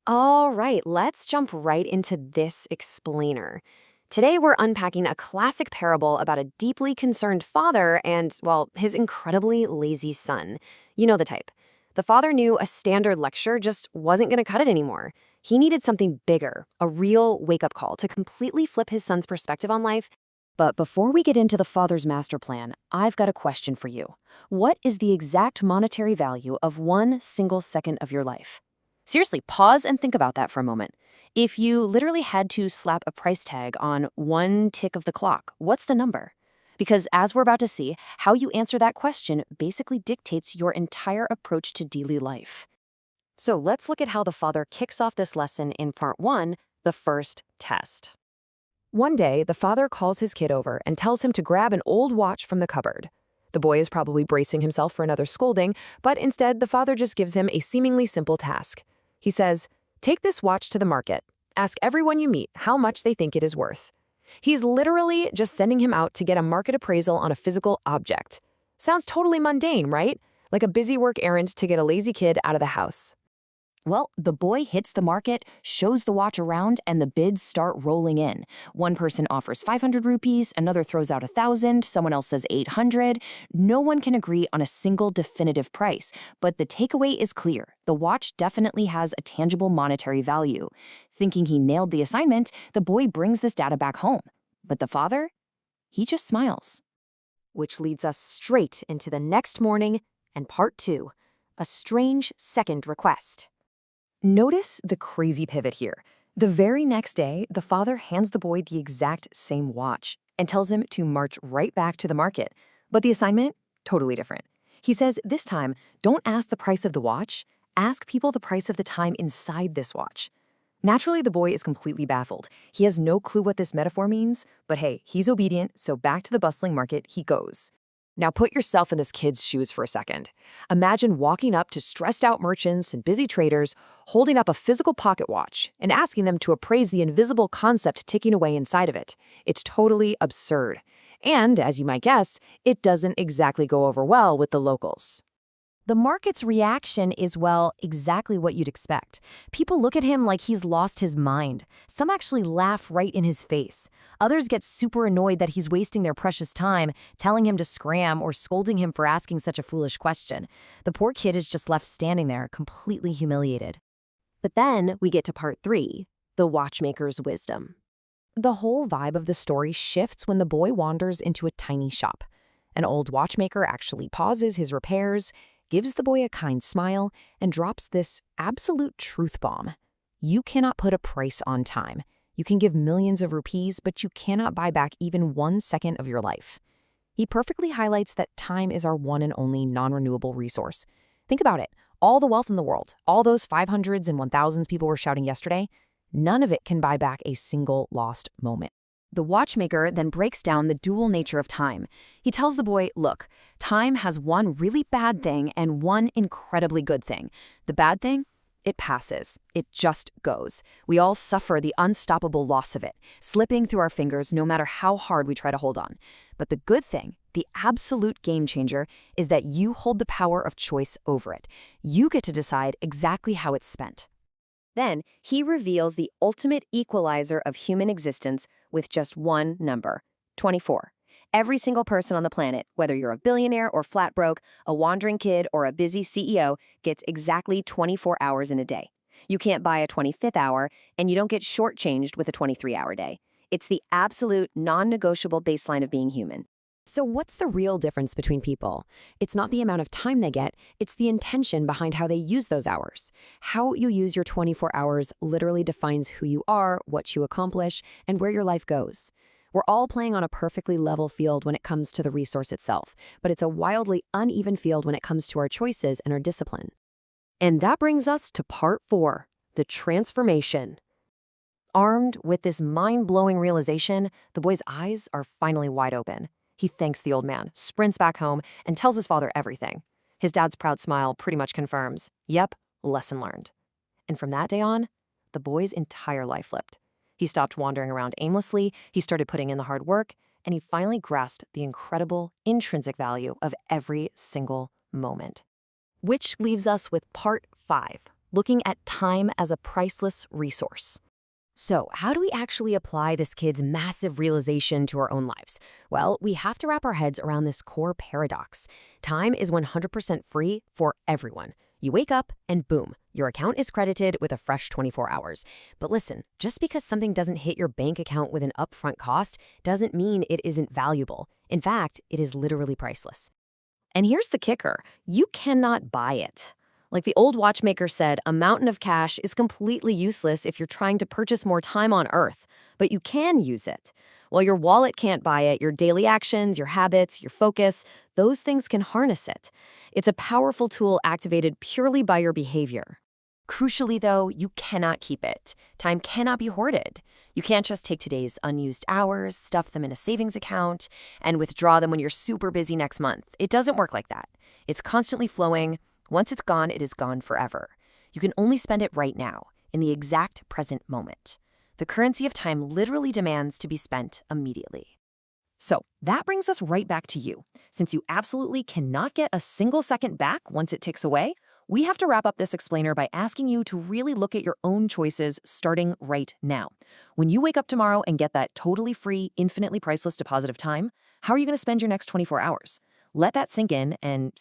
All right, let's jump right into this explainer. Today, we're unpacking a classic parable about a deeply concerned father and, well, his incredibly lazy son. You know the type. The father knew a standard lecture just wasn't going to cut it anymore. He needed something bigger, a real wake up call to completely flip his son's perspective on life. But before we get into the father's master plan, I've got a question for you. What is the exact monetary value of one single second of your life? Seriously, pause and think about that for a moment. If you literally had to slap a price tag on one tick of the clock, what's the number? Because as we're about to see, how you answer that question basically dictates your entire approach to daily life. So let's look at how the father kicks off this lesson in part one, the first test. One day, the father calls his kid over and tells him to grab an old watch from the cupboard. The boy is probably bracing himself for another scolding, but instead, the father just gives him a seemingly simple task. He says, "Take this watch to the market. Ask everyone you meet how much they think it is worth." He's literally just sending him out to get a market appraisal on a physical object. Sounds totally mundane, right? Like a busy work errand to get a lazy kid out of the house. Well, the boy hits the market, shows the watch around, and the bids start rolling in. One person offers 500 rupees, another throws out 1,000, someone else says 800. No one can agree on a single definitive price, but the takeaway is clear. The watch definitely has a tangible monetary value. Thinking he nailed the assignment, the boy brings this data back home. But the father? He just smiles. Which leads us straight into the next morning and part two, a strange second request. Notice the crazy pivot here. The very next day, the father hands the boy the exact same watch and tells him to march right back to the market. But the assignment? Totally different. He says this time, don't ask the price of the watch, ask people the price of the time inside this watch. Naturally, the boy is completely baffled. He has no clue what this metaphor means, but hey, he's obedient, so back to the bustling market he goes. Now put yourself in this kid's shoes for a second. Imagine walking up to stressed out merchants and busy traders, holding up a physical pocket watch and asking them to appraise the invisible concept ticking away inside of it. It's totally absurd. And, as you might guess, it doesn't exactly go over well with the locals. The market's reaction is, well, exactly what you'd expect. People look at him like he's lost his mind. Some actually laugh right in his face. Others get super annoyed that he's wasting their precious time, telling him to scram or scolding him for asking such a foolish question. The poor kid is just left standing there, completely humiliated. But then we get to part three, the watchmaker's wisdom. The whole vibe of the story shifts when the boy wanders into a tiny shop. An old watchmaker actually pauses his repairs, gives the boy a kind smile, and drops this absolute truth bomb. You cannot put a price on time. You can give millions of rupees, but you cannot buy back even 1 second of your life. He perfectly highlights that time is our one and only non-renewable resource. Think about it. All the wealth in the world, all those 500s and 1000s people were shouting yesterday, none of it can buy back a single lost moment. The watchmaker then breaks down the dual nature of time. He tells the boy, look, time has one really bad thing and one incredibly good thing. The bad thing? It passes. It just goes. We all suffer the unstoppable loss of it, slipping through our fingers no matter how hard we try to hold on. But the good thing, the absolute game changer, is that you hold the power of choice over it. You get to decide exactly how it's spent. Then, he reveals the ultimate equalizer of human existence with just one number, 24. Every single person on the planet, whether you're a billionaire or flat broke, a wandering kid or a busy CEO, gets exactly 24 hours in a day. You can't buy a 25th hour, and you don't get shortchanged with a 23-hour day. It's the absolute non-negotiable baseline of being human. So what's the real difference between people? It's not the amount of time they get, it's the intention behind how they use those hours. How you use your 24 hours literally defines who you are, what you accomplish, and where your life goes. We're all playing on a perfectly level field when it comes to the resource itself, but it's a wildly uneven field when it comes to our choices and our discipline. And that brings us to part four, the transformation. Armed with this mind-blowing realization, the boy's eyes are finally wide open. He thanks the old man, sprints back home, and tells his father everything. His dad's proud smile pretty much confirms, yep, lesson learned. And from that day on, the boy's entire life flipped. He stopped wandering around aimlessly, he started putting in the hard work, and he finally grasped the incredible intrinsic value of every single moment. Which leaves us with part five, looking at time as a priceless resource. So, how do we actually apply this kid's massive realization to our own lives? Well, we have to wrap our heads around this core paradox. Time is 100% free for everyone. You wake up and boom, your account is credited with a fresh 24 hours. But listen, just because something doesn't hit your bank account with an upfront cost doesn't mean it isn't valuable. In fact, it is literally priceless. And here's the kicker, you cannot buy it. Like the old watchmaker said, a mountain of cash is completely useless if you're trying to purchase more time on Earth, but you can use it. While your wallet can't buy it, your daily actions, your habits, your focus, those things can harness it. It's a powerful tool activated purely by your behavior. Crucially, though, you cannot keep it. Time cannot be hoarded. You can't just take today's unused hours, stuff them in a savings account, and withdraw them when you're super busy next month. It doesn't work like that. It's constantly flowing. Once it's gone, it is gone forever. You can only spend it right now, in the exact present moment. The currency of time literally demands to be spent immediately. So that brings us right back to you. Since you absolutely cannot get a single second back once it ticks away, we have to wrap up this explainer by asking you to really look at your own choices starting right now. When you wake up tomorrow and get that totally free, infinitely priceless deposit of time, how are you going to spend your next 24 hours? Let that sink in and